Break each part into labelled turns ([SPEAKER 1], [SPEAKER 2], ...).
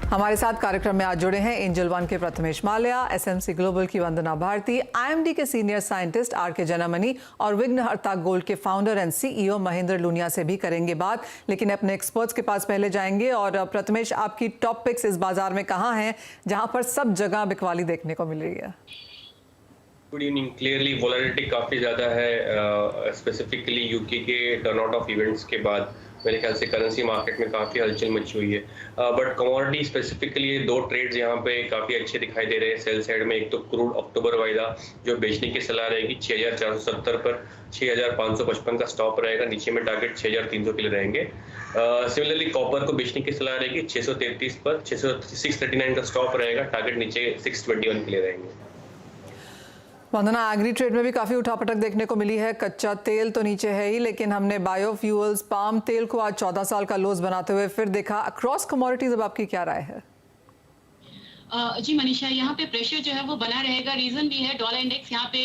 [SPEAKER 1] हमारे साथ कार्यक्रम में आज जुड़े हैं एंजल वन के प्रथमेश माल्या, एसएमसी ग्लोबल की वंदना भारती, आईएमडी के सीनियर साइंटिस्ट आर.के. जनमनी और विघ्नहर्ता गोल्ड के founder and CEO Mahendra Luniya से भी करेंगे बात। लेकिन अपने एक्सपर्ट्स के पास पहले जाएंगे। और प्रथमेश, आपकी टॉप पिक्स इस बाजार में कहाँ हैं जहां पर सब जगह बिकवाली देखने को मिल रही है?
[SPEAKER 2] Good evening. क्लियरली वोलेटिलिटी काफ़ी ज़्यादा है, स्पेसिफिकली यूके के टर्नआउट ऑफ इवेंट्स के बाद मेरे ख्याल से करेंसी मार्केट में काफ़ी हलचल मची हुई है। बट कमोडिटी स्पेसिफिकली दो ट्रेड्स यहाँ पे काफ़ी अच्छे दिखाई दे रहे हैं सेल साइड में। एक तो क्रूड अक्टूबर वायदा जो बेचने की सलाह रहेगी 6470 पर, 6555 का स्टॉप रहेगा, नीचे में टारगेट 6300 के लिए रहेंगे। सिमिलरली कॉपर को बेचने की सलाह रहेगी 633 पर, 639 का स्टॉप रहेगा, टारगेट नीचे 621 के लिए रहेंगे।
[SPEAKER 1] वंदना, एग्री ट्रेड में भी काफी उठापटक देखने को मिली है। कच्चा तेल तो नीचे है ही, लेकिन हमने बायोफ्यूल्स पाम तेल को आज 14 साल का लोज बनाते हुए फिर देखा। अक्रॉस कमोडिटीज अब आपकी क्या राय है?
[SPEAKER 3] जी मनीषा, यहाँ पे प्रेशर जो है वो बना रहेगा। रीजन भी है, डॉलर इंडेक्स यहाँ पे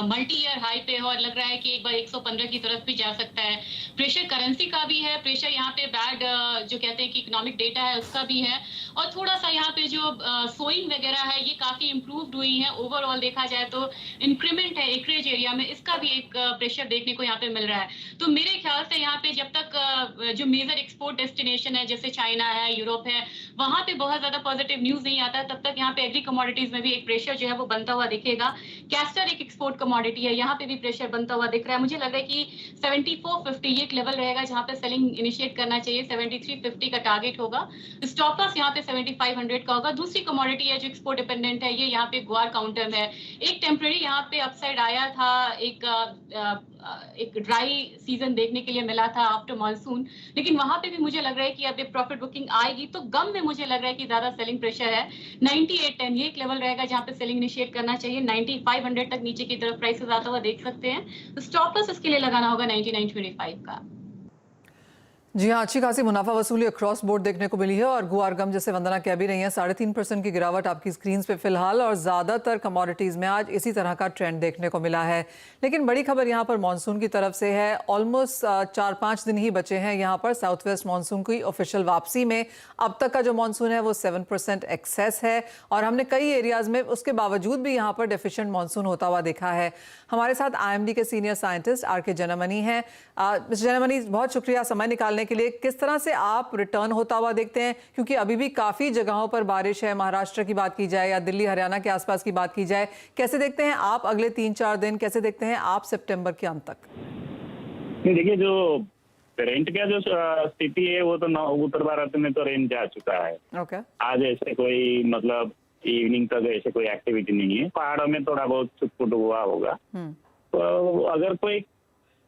[SPEAKER 3] मल्टी ईयर हाई पे है और लग रहा है कि एक बार 115 की तरफ भी जा सकता है। प्रेशर करेंसी का भी है, प्रेशर यहाँ पे बैड जो कहते हैं कि इकोनॉमिक डेटा है उसका भी है, और थोड़ा सा यहाँ पे जो सोइंग वगैरह है ये काफी इम्प्रूव्ड हुई है। ओवरऑल देखा जाए तो इंक्रीमेंट है एकरेज एरिया में, इसका भी एक प्रेशर देखने को यहाँ पे मिल रहा है। तो मेरे ख्याल से यहाँ पे जब तक जो मेजर एक्सपोर्ट डेस्टिनेशन है जैसे चाइना है, यूरोप है, वहां पे बहुत ज्यादा पॉजिटिव न्यूज नहीं आता तब तक यहाँ पे एग्री कमोडिटीज में भी एक प्रेशर जो है वो बनता हुआ दिखेगा। कैस्टर एक एक्सपोर्ट कमोडिटी है, यहाँ पे भी प्रेशर बनता हुआ दिख रहा है। मुझे लग रहा है कि 7450 ये एक लेवल रहेगा जहाँ पे सेलिंग इनिशिएट करना चाहिए। 7350 का टारगेट होगा। स्टॉप लॉस यहाँ पे 7500 का होगा। दूसरी कमोडिटी है जो एक्सपोर्ट डिपेंडेंट है, ये यहाँ पे ग्वार काउंटर है। एक टेम्पररी यहाँ पे अपसाइड आया था, एक ड्राई सीजन देखने के लिए मिला था आफ्टर मानसून, लेकिन वहां पे भी मुझे लग रहा है कि अब एक प्रॉफिट बुकिंग आएगी तो गम में मुझे लग रहा है कि ज्यादा सेलिंग प्रेशर है। 9810 ये एक लेवल रहेगा जहां पे सेलिंग इनिशिएट करना चाहिए। 9500 तक नीचे की तरफ प्राइसेस आता हुआ देख सकते हैं। तो स्टॉप लॉस इसके लिए लगाना होगा 9925 का।
[SPEAKER 1] जी हाँ, अच्छी खासी मुनाफा वसूली अक्रॉस बोर्ड देखने को मिली है। और गुआर गम जैसे वंदना कह भी रही है, 3.5% की गिरावट आपकी स्क्रीन पे फिलहाल, और ज्यादातर कमोडिटीज में आज इसी तरह का ट्रेंड देखने को मिला है। लेकिन बड़ी खबर यहाँ पर मानसून की तरफ से है। ऑलमोस्ट 4-5 दिन ही बचे हैं यहाँ पर साउथ वेस्ट मानसून की ऑफिशियल वापसी में। अब तक का जो मानसून है वो 7% एक्सेस है, और हमने कई एरियाज में उसके बावजूद भी यहाँ पर डेफिशिएंट मानसून होता हुआ देखा है। हमारे साथ आईएमडी के सीनियर साइंटिस्ट आर.के. जनमनी हैं। मिस्टर जनमनी, बहुत शुक्रिया समय निकालने के लिए। किस तरह से आप रिटर्न होता हुआ देखते हैं, क्योंकि अभी भी काफी जगहों पर बारिश है, महाराष्ट्र की बात की जाए या दिल्ली हरियाणा के आसपास की बात की जाए, कैसे देखते हैं आप अगले 3-4 दिन, कैसे देखते हैं आप सितंबर के अंत तक?
[SPEAKER 4] देखिए, जो रेंट का जो स्थिति है वो तो उत्तर भारत में तो रेंट जा चुका है।
[SPEAKER 1] ओके।
[SPEAKER 4] आज ऐसे कोई मतलब इवनिंग तक ऐसे कोई एक्टिविटी नहीं है। पहाड़ों में थोड़ा बहुत छुटपुट हुआ होगा। तो अगर कोई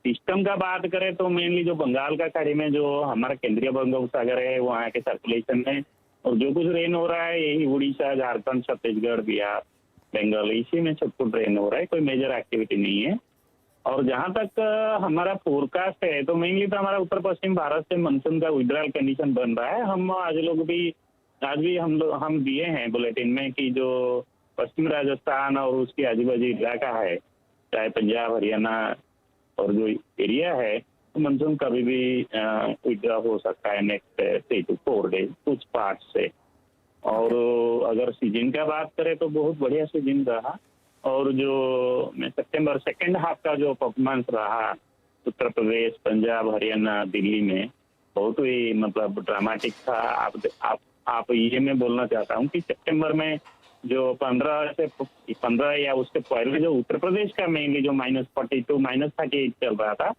[SPEAKER 4] सिस्टम का बात करें तो मेनली जो बंगाल का खाड़ी में जो हमारा केंद्रीय बंगोपसागर है वहाँ के सर्कुलेशन में और जो कुछ रेन हो रहा है यही उड़ीसा, झारखंड, छत्तीसगढ़, बिहार, बंगाल, इसी में छुटपुट रेन हो रहा है। कोई मेजर एक्टिविटी नहीं है। और जहाँ तक हमारा फोरकास्ट है तो मेनली तो हमारा उत्तर पश्चिम भारत से मानसून का विड्रॉल कंडीशन बन रहा है। हम आज भी हम दिए हैं बुलेटिन में कि जो पश्चिम राजस्थान और उसके आजू बाजू इलाका है, चाहे पंजाब, हरियाणा और जो एरिया है, तो मानसून कभी भी विड्रॉ हो सकता है नेक्स्ट 3 to 4 डेज कुछ पार्ट से। और अगर सीजन का बात करें तो बहुत बढ़िया सीजन रहा। और जो सितंबर सेकेंड हाफ का जो परफॉर्मेंस रहा उत्तर प्रदेश, पंजाब, हरियाणा, दिल्ली में बहुत ही मतलब ड्रामेटिक था। आप ये मैं बोलना चाहता हूँ कि सितंबर में जो 15 या उसके पहले जो उत्तर प्रदेश का मेनली जो -42, -38 चल रहा था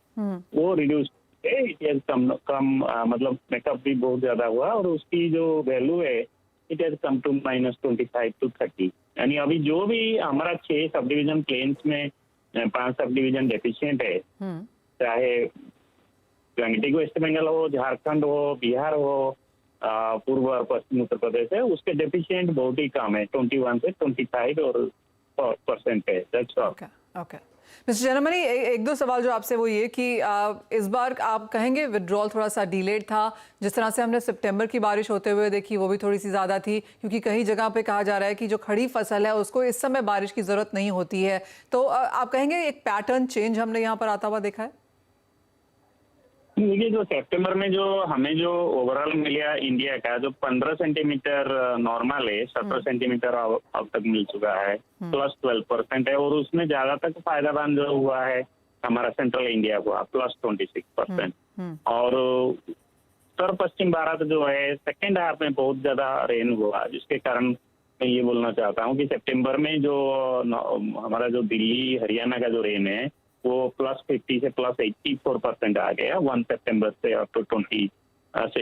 [SPEAKER 4] वो रिड्यूस कम मतलब मेकअप भी बहुत ज्यादा हुआ और उसकी जो वैल्यू है it has come to -25 to 30। यानी अभी जो भी हमारा 6 सब डिवीजन प्लेन्स में 5 सब डिवीजन डेफिशिएंट है, चाहे मैग्नेटिक वेस्ट बंगाल हो, झारखंड हो, बिहार हो, पूर्व और पश्चिम उत्तर प्रदेश है, उसके डेफिशिएंट बहुत ही कम है, 21 से 25 और % है। That's all.
[SPEAKER 1] ओके मिस्टर जनमनी, एक दो सवाल जो आपसे वो ये कि इस बार आप कहेंगे विड्रॉल थोड़ा सा डिलेड था। जिस तरह से हमने सितंबर की बारिश होते हुए देखी वो भी थोड़ी सी ज़्यादा थी, क्योंकि कई जगह पे कहा जा रहा है कि जो खड़ी फसल है उसको इस समय बारिश की ज़रूरत नहीं होती है। तो आप कहेंगे एक पैटर्न चेंज हमने यहाँ पर आता हुआ देखा है?
[SPEAKER 4] देखिए, जो सितंबर में जो हमें जो ओवरऑल मिला इंडिया का, जो 15 सेंटीमीटर नॉर्मल है, 17 सेंटीमीटर अब तक मिल चुका है, प्लस 12% है, और उसमें ज्यादा तक फायदामंद जो हुआ है हमारा सेंट्रल इंडिया को, प्लस 26%। और उत्तर पश्चिम भारत जो है सेकेंड हाफ में बहुत ज्यादा रेन हुआ, जिसके कारण मैं ये बोलना चाहता हूँ कि सितंबर में जो हमारा जो दिल्ली हरियाणा का जो रेन है वो प्लस 50 से प्लस 84% आ गया 1 सितंबर से अप टू 26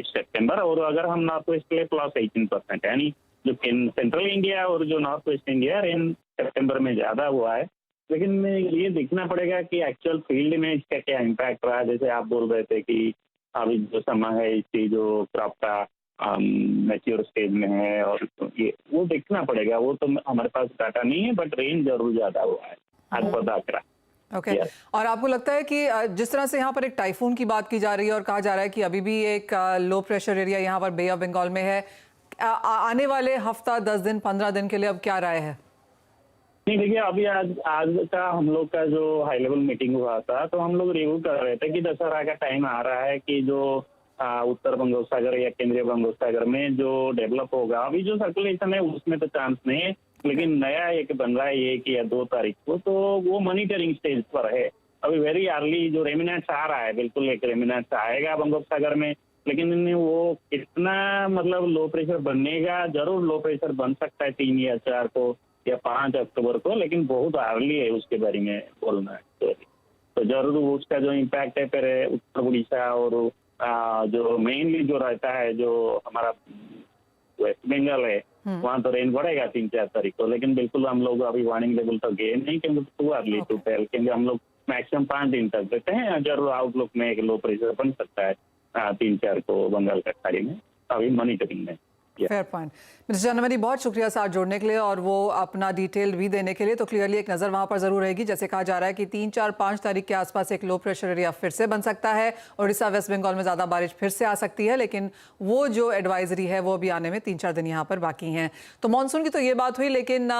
[SPEAKER 4] सितंबर। और अगर हम नॉर्थ वेस्ट के लिए प्लस 18%, यानी जो सेंट्रल इंडिया और जो नॉर्थ वेस्ट इंडिया रेन सितंबर में ज्यादा हुआ है। लेकिन ये देखना पड़ेगा कि एक्चुअल फील्ड में इसका क्या इम्पैक्ट रहा। जैसे आप बोल रहे थे कि अभी जो समय है इसकी जो क्रॉप का मैच्योर स्टेज में है, और ये वो देखना पड़ेगा, वो तो हमारे पास डाटा नहीं है, बट रेंज जरूर ज्यादा हुआ है आज पर आंकड़ा।
[SPEAKER 1] ओके। और आपको लगता है कि जिस तरह से यहाँ पर एक टाइफून की बात की जा रही है और कहा जा रहा है कि अभी भी एक लो प्रेशर एरिया यहाँ पर बे ऑफ बंगाल में है, आने वाले हफ्ता 10 दिन 15 दिन के लिए अब क्या राय है?
[SPEAKER 4] नहीं, देखिए, अभी आज का हम लोग का जो हाई लेवल मीटिंग हुआ था, तो हम लोग रिव्यू कर रहे थे कि दशहरा का टाइम आ रहा है कि जो उत्तर बंगोपसागर या केंद्रीय बंगोपसागर में जो डेवलप होगा, अभी जो सर्कुलेशन है उसमें तो चांस नहीं है, लेकिन नया एक बन रहा है 1 या 2 तारीख को, तो वो मॉनिटरिंग स्टेज पर है। अभी वेरी अर्ली जो रेमिनेंट्स आ रहा है, बिल्कुल एक रेमिनेंट्स आएगा बंगोपसागर में, लेकिन वो कितना मतलब लो प्रेशर बनेगा, जरूर लो प्रेशर बन सकता है 3 या 4 को या 5 अक्टूबर को, लेकिन बहुत अर्ली है उसके बारे में बोलना है। तो जरूर उसका जो इम्पैक्ट है फिर उत्तर उड़ीसा और जो मेनली जो रहता है जो हमारा वेस्ट बंगाल है, वहाँ तो रेन बढ़ेगा 3-4 तारीख को, लेकिन बिल्कुल हम लोग अभी वार्निंग लेवल तो गए नहीं, क्योंकि टू अर्ली टू टेल, क्योंकि हम लोग मैक्सिमम 5 दिन तक देते हैं। जरूर आउटलुक में एक लो प्रेशर बन सकता है 3-4 को बंगाल का खाड़ी में, अभी मॉनिटरिंग में।
[SPEAKER 1] Fair point. मिस्टर जनवरी, बहुत शुक्रिया साथ जोड़ने के लिए और वो अपना डिटेल भी देने के लिए। तो क्लियरली एक नज़र वहाँ पर ज़रूर रहेगी। जैसे कहा जा रहा है कि 3, 4, 5 तारीख के आसपास एक लो प्रेशर एरिया फिर से बन सकता है। उड़ीसा वेस्ट बंगाल में ज़्यादा बारिश फिर से आ सकती है, लेकिन वो जो एडवाइजरी है वो भी आने में 3-4 दिन यहाँ पर बाकी हैं। तो मानसून की तो ये बात हुई, लेकिन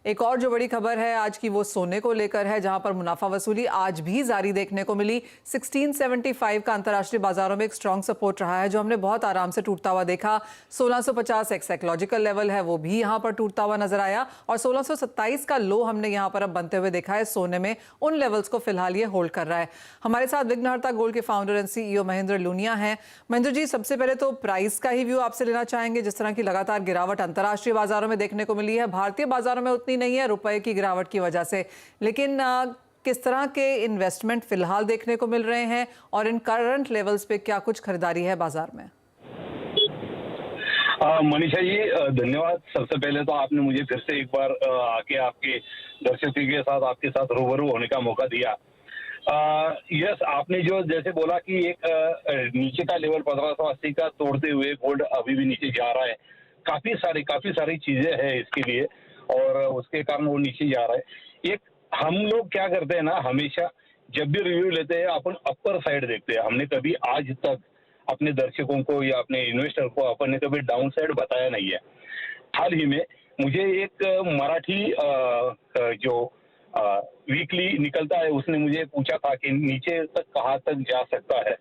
[SPEAKER 1] एक और जो बड़ी खबर है आज की वो सोने को लेकर है, जहां पर मुनाफा वसूली आज भी जारी देखने को मिली। 1675 का अंतर्राष्ट्रीय बाजारों में एक स्ट्रॉन्ग सपोर्ट रहा है, जो हमने बहुत आराम से टूटता हुआ देखा। 1650 एक साइकोलॉजिकल लेवल है, वो भी यहां पर टूटता हुआ नजर आया, और 1627 का लो हमने यहां पर अब बनते हुए देखा है। सोने में उन लेवल्स को फिलहाल ये होल्ड कर रहा है। हमारे साथ विघ्नहर्ता गोल्ड के founder and CEO Mahendra Luniya हैं। महेंद्र जी, सबसे पहले तो प्राइस का ही व्यू आपसे लेना चाहेंगे। जिस तरह की लगातार गिरावट अंतर्राष्ट्रीय बाजारों में देखने को मिली है, भारतीय बाजारों में उतनी नहीं है रुपए की गिरावट की वजह से, लेकिन किस तरह के इन्वेस्टमेंट फिलहाल देखने को मिल रहे हैं और इन करंट लेवल्स पे क्या कुछ खरीदारी है बाजार में?
[SPEAKER 5] मनीषा जी, धन्यवाद। सबसे पहले तो आपने मुझे फिर से एक बार आके आपके दर्शकों के साथ आपके साथ रूबरू होने का मौका दिया। यस, आपने जो जैसे बोला कि एक नीचे का लेवल 1580 का तोड़ते हुए गोल्ड अभी भी नीचे जा रहा है। काफी सारी चीजें हैं इसके लिए, और उसके कारण वो नीचे जा रहा है। एक हम लोग क्या करते हैं ना, हमेशा जब भी रिव्यू लेते हैं अपन अपर साइड देखते हैं। हमने कभी आज तक अपने दर्शकों को या अपने इन्वेस्टर को अपन ने कभी डाउन साइड बताया नहीं है। हाल ही में मुझे एक मराठी जो वीकली निकलता है, उसने मुझे पूछा था कि नीचे तक कहाँ तक जा सकता है।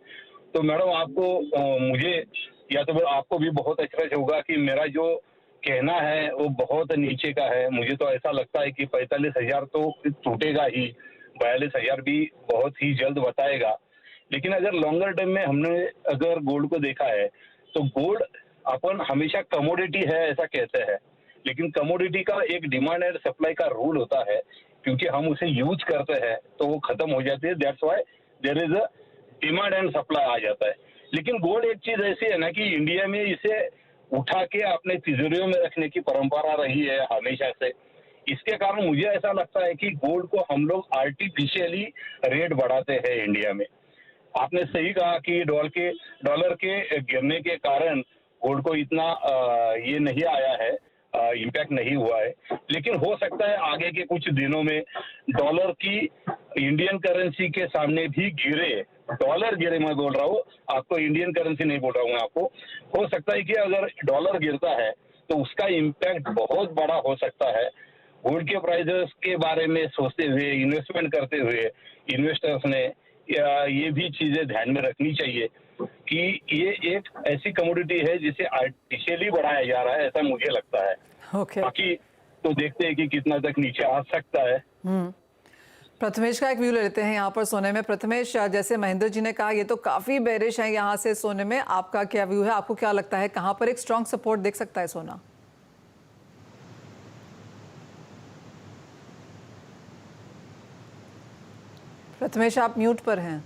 [SPEAKER 5] तो मैडम, आपको मुझे या तो आपको भी बहुत अच्छा होगा कि मेरा जो कहना है वो बहुत नीचे का है। मुझे तो ऐसा लगता है कि 45,000 तो टूटेगा ही, 42,000 भी बहुत ही जल्द बताएगा। लेकिन अगर लॉन्गर टर्म में हमने अगर गोल्ड को देखा है, तो गोल्ड अपन हमेशा कमोडिटी है ऐसा कहते हैं, लेकिन कमोडिटी का एक डिमांड एंड सप्लाई का रूल होता है। क्योंकि हम उसे यूज करते हैं तो वो खत्म हो जाती है, that's why there is a demand and supply आ जाता है। लेकिन गोल्ड एक चीज ऐसी है ना कि इंडिया में इसे उठा के अपने तिजोरियों में रखने की परंपरा रही है हमेशा से। इसके कारण मुझे ऐसा लगता है कि गोल्ड को हम लोग आर्टिफिशियली रेट बढ़ाते हैं इंडिया में। आपने सही कहा कि डॉलर के गिरने के कारण गोल्ड को इतना ये नहीं आया है, इम्पैक्ट नहीं हुआ है। लेकिन हो सकता है आगे के कुछ दिनों में डॉलर की इंडियन करेंसी के सामने भी गिरे। डॉलर गिरे मैं बोल रहा हूँ आपको, इंडियन करेंसी नहीं बोल रहा हूँ मैं आपको। हो सकता है कि अगर डॉलर गिरता है तो उसका इम्पैक्ट बहुत बड़ा हो सकता है। गोल्ड के प्राइसेस के बारे में सोचते हुए, इन्वेस्टमेंट करते हुए इन्वेस्टर्स ने ये भी चीजें ध्यान में रखनी चाहिए कि ये एक ऐसी कमोडिटी है जिसे आर्टिफिशियली बढ़ाया जा रहा है, ऐसा मुझे लगता है।
[SPEAKER 1] ओके,
[SPEAKER 5] बाकी तो देखते हैं कि कितना तक नीचे आ सकता है।
[SPEAKER 1] प्रथमेश का एक व्यू ले लेते हैं यहाँ पर सोने में। प्रथमेश, जैसे महेंद्र जी ने कहा ये तो काफी बेरिश है यहाँ से सोने में, आपका क्या व्यू है? आपको क्या लगता है कहाँ पर एक स्ट्रॉन्ग सपोर्ट देख सकता है सोना? प्रथमेश, आप म्यूट पर हैं।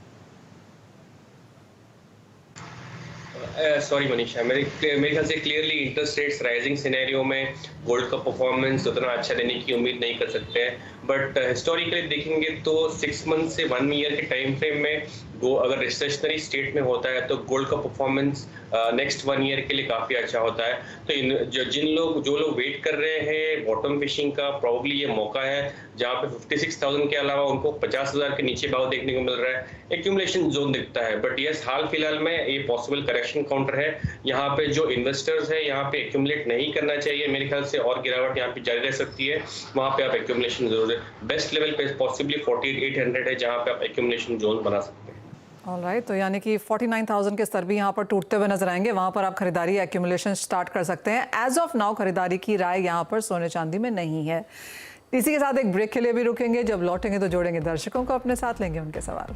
[SPEAKER 2] सॉरी मनीषा, मेरे ख्याल से clearly interest rates rising scenario में गोल्ड का परफॉर्मेंस उतना अच्छा देने की उम्मीद नहीं कर सकते हैं। बट हिस्टोरिकली देखेंगे तो 6 मंथ से 1 ईयर के टाइम फ्रेम में अगर रिसेशनरी स्टेट में होता है तो गोल्ड का परफॉर्मेंस नेक्स्ट 1 ईयर के लिए काफ़ी अच्छा होता है। तो जो लोग वेट कर रहे हैं बॉटम फिशिंग का, प्रॉब्ली ये मौका है जहाँ पे 56,000 के अलावा उनको 50,000 के नीचे भाव देखने को मिल रहा है, एक्यूमुलेशन जोन दिखता है। बट यस, हाल फिलहाल में ये पॉसिबल करेक्शन काउंटर है। यहाँ पे जो इन्वेस्टर्स है यहाँ पे एक्यूमुलेट नहीं करना चाहिए मेरे ख्याल से, और गिरावट यहाँ पे जारी रह सकती है। वहाँ पे आप एक्यूमुलेशन जरूर है। बेस्ट लेवल पे पॉसिबली 48,800 है जहाँ पे आप एक्यूमुलेशन जोन बना सकते हैं।
[SPEAKER 1] ऑलराइट, तो यानी कि 49,000 के स्तर भी यहाँ पर टूटते हुए नजर आएंगे, वहाँ पर आप खरीदारी एक्यूमुलेशन स्टार्ट कर सकते हैं। एज ऑफ नाउ खरीदारी की राय यहाँ पर सोने चांदी में नहीं है। इसी के साथ एक ब्रेक के लिए भी रुकेंगे, जब लौटेंगे तो जोड़ेंगे दर्शकों को अपने साथ, लेंगे उनके सवाल।